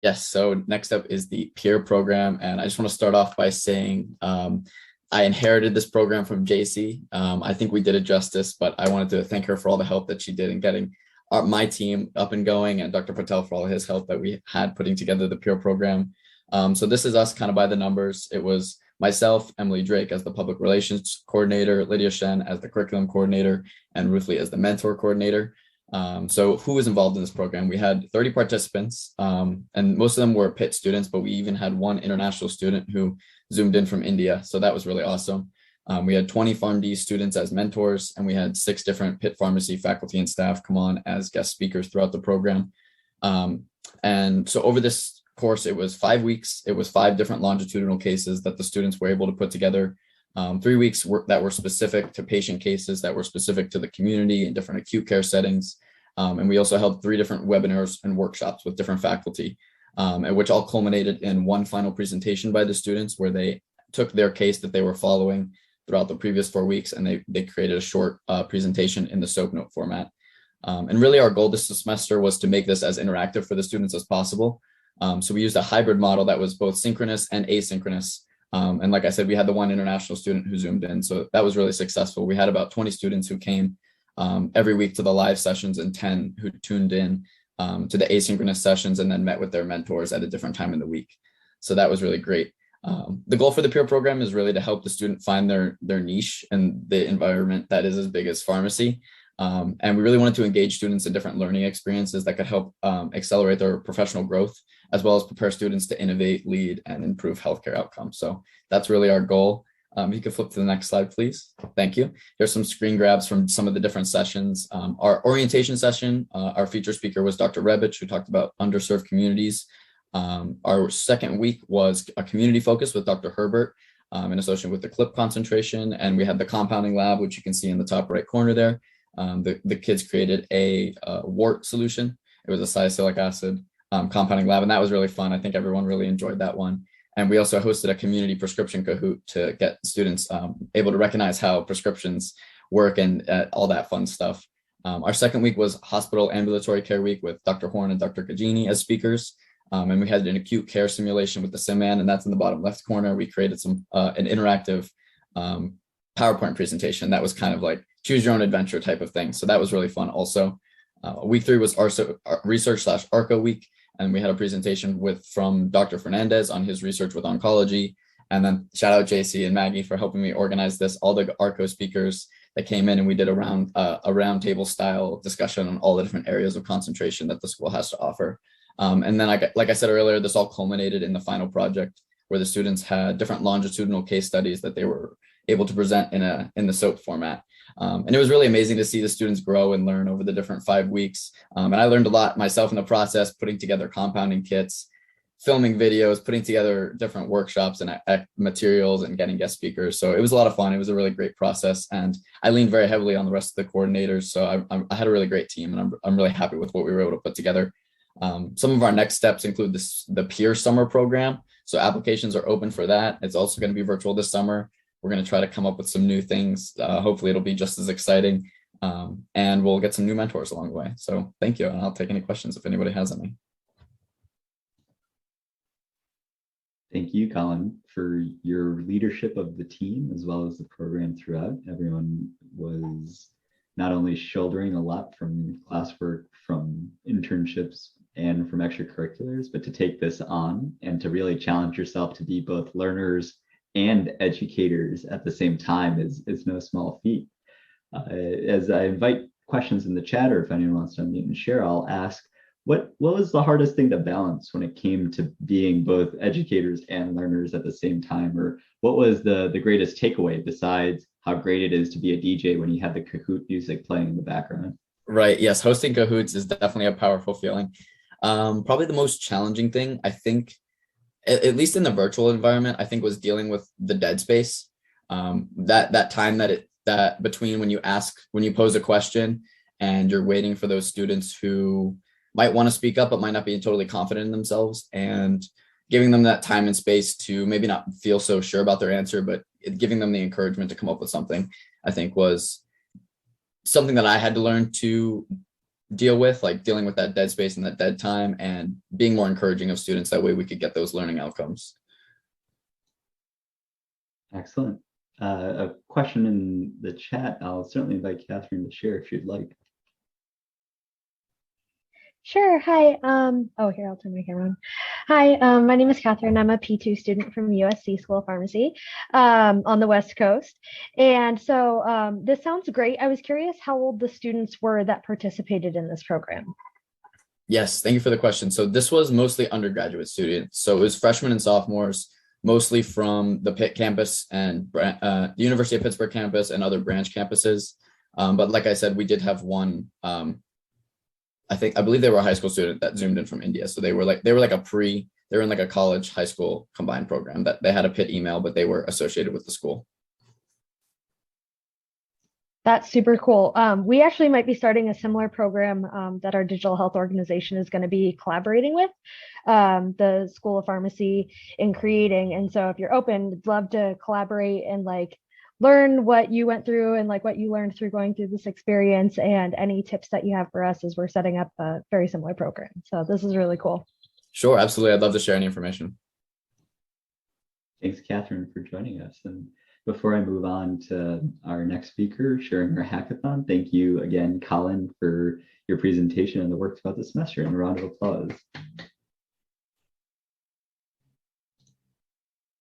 Yes, so next up is the PIER program. And I just want to start off by saying I inherited this program from JC. I think we did it justice, but I wanted to thank her for all the help that she did in getting my team up and going, and Dr. Patel for all his help that we had putting together the PIER program. So this is us kind of by the numbers. It was myself, Emily Drake as the public relations coordinator, Lydia Shen as the curriculum coordinator, and Ruth Lee as the mentor coordinator. So who was involved in this program? We had 30 participants, and most of them were Pitt students, but we even had one international student who zoomed in from India. So that was really awesome. We had 20 PharmD students as mentors, and we had 6 different Pitt Pharmacy faculty and staff come on as guest speakers throughout the program. And so over this course, it was 5 weeks. It was 5 different longitudinal cases that the students were able to put together. 3 weeks that were specific to patient cases that were specific to the community in different acute care settings. And we also held 3 different webinars and workshops with different faculty, and which all culminated in one final presentation by the students where they took their case that they were following throughout the previous 4 weeks, and they created a short presentation in the SOAP note format. And really our goal this semester was to make this as interactive for the students as possible. So we used a hybrid model that was both synchronous and asynchronous. And like I said, we had the one international student who zoomed in. So that was really successful. We had about 20 students who came every week to the live sessions and 10 who tuned in to the asynchronous sessions and then met with their mentors at a different time in the week. So that was really great. The goal for the PIER program is really to help the student find their niche in the environment that is as big as pharmacy. And we really wanted to engage students in different learning experiences that could help accelerate their professional growth, as well as prepare students to innovate, lead, and improve healthcare outcomes. So that's really our goal. You can flip to the next slide, please. Thank you. Here's some screen grabs from some of the different sessions. Our orientation session, our feature speaker was Dr. Rebich, who talked about underserved communities. Our second week was a community focus with Dr. Herbert in association with the CLIP concentration. And we had the compounding lab, which you can see in the top right corner there. The kids created a wart solution. It was a salicylic acid compounding lab, and that was really fun. I think everyone really enjoyed that one. And we also hosted a community prescription Kahoot to get students able to recognize how prescriptions work and all that fun stuff. Our second week was hospital ambulatory care week with Dr. Horn and Dr. Kajini as speakers. And we had an acute care simulation with the SimMan, and that's in the bottom left corner. We created an interactive PowerPoint presentation that was kind of like choose your own adventure type of thing. So that was really fun also. Week 3 was our research/ARCO week. And we had a presentation from Dr. Fernandez on his research with oncology. And then shout out JC and Maggie for helping me organize this, all the ARCO speakers that came in, and we did a round table style discussion on all the different areas of concentration that the school has to offer. And then like I said earlier, this all culminated in the final project where the students had different longitudinal case studies that they were able to present in the SOAP format. And it was really amazing to see the students grow and learn over the different 5 weeks. And I learned a lot myself in the process, putting together compounding kits, filming videos, putting together different workshops and materials and getting guest speakers. So it was a lot of fun. It was a really great process. And I leaned very heavily on the rest of the coordinators. So I had a really great team, and I'm really happy with what we were able to put together. Some of our next steps include the PIER summer program. So applications are open for that. It's also going to be virtual this summer. We're going to try to come up with some new things. Hopefully it'll be just as exciting, and we'll get some new mentors along the way. So thank you. And I'll take any questions if anybody has any. Thank you, Collin, for your leadership of the team as well as the program throughout. Everyone was not only shouldering a lot from classwork, from internships, and from extracurriculars, but to take this on and to really challenge yourself to be both learners and educators at the same time is no small feat. As I invite questions in the chat, or if anyone wants to unmute and share, I'll ask, what was the hardest thing to balance when it came to being both educators and learners at the same time? Or what was the greatest takeaway besides how great it is to be a DJ when you have the Kahoot music playing in the background? Right. Yes. Hosting Kahoots is definitely a powerful feeling. Probably the most challenging thing, I think, at least in the virtual environment, I think was dealing with the dead space. That time that between when you pose a question and you're waiting for those students who might want to speak up but might not be totally confident in themselves, and giving them that time and space to maybe not feel so sure about their answer, but giving them the encouragement to come up with something, I think was something that I had to learn to deal with, like dealing with that dead space and that dead time, and being more encouraging of students. That way we could get those learning outcomes. Excellent. A question in the chat. I'll certainly invite Catherine to share if you'd like. Sure. Hi. Oh, here, I'll turn my camera on. Hi, my name is Catherine. I'm a P2 student from USC School of Pharmacy on the West Coast. And so this sounds great. I was curious how old the students were that participated in this program. Yes, thank you for the question. So this was mostly undergraduate students. So it was freshmen and sophomores, mostly from the Pitt campus and the University of Pittsburgh campus and other branch campuses. But like I said, we did have one, I believe they were a high school student that zoomed in from India. So they were like they were in like a college high school combined program that they had a Pitt email, but they were associated with the school. That's super cool. We actually might be starting a similar program that our digital health organization is going to be collaborating with the School of Pharmacy in creating. And so if you're open, I'd love to collaborate and like learn what you went through and like what you learned through going through this experience, and any tips that you have for us as we're setting up a very similar program. So this is really cool. Sure, absolutely. I'd love to share any information. Thanks, Catherine, for joining us. And before I move on to our next speaker sharing her hackathon, thank you again, Collin, for your presentation and the work throughout the semester, and a round of applause.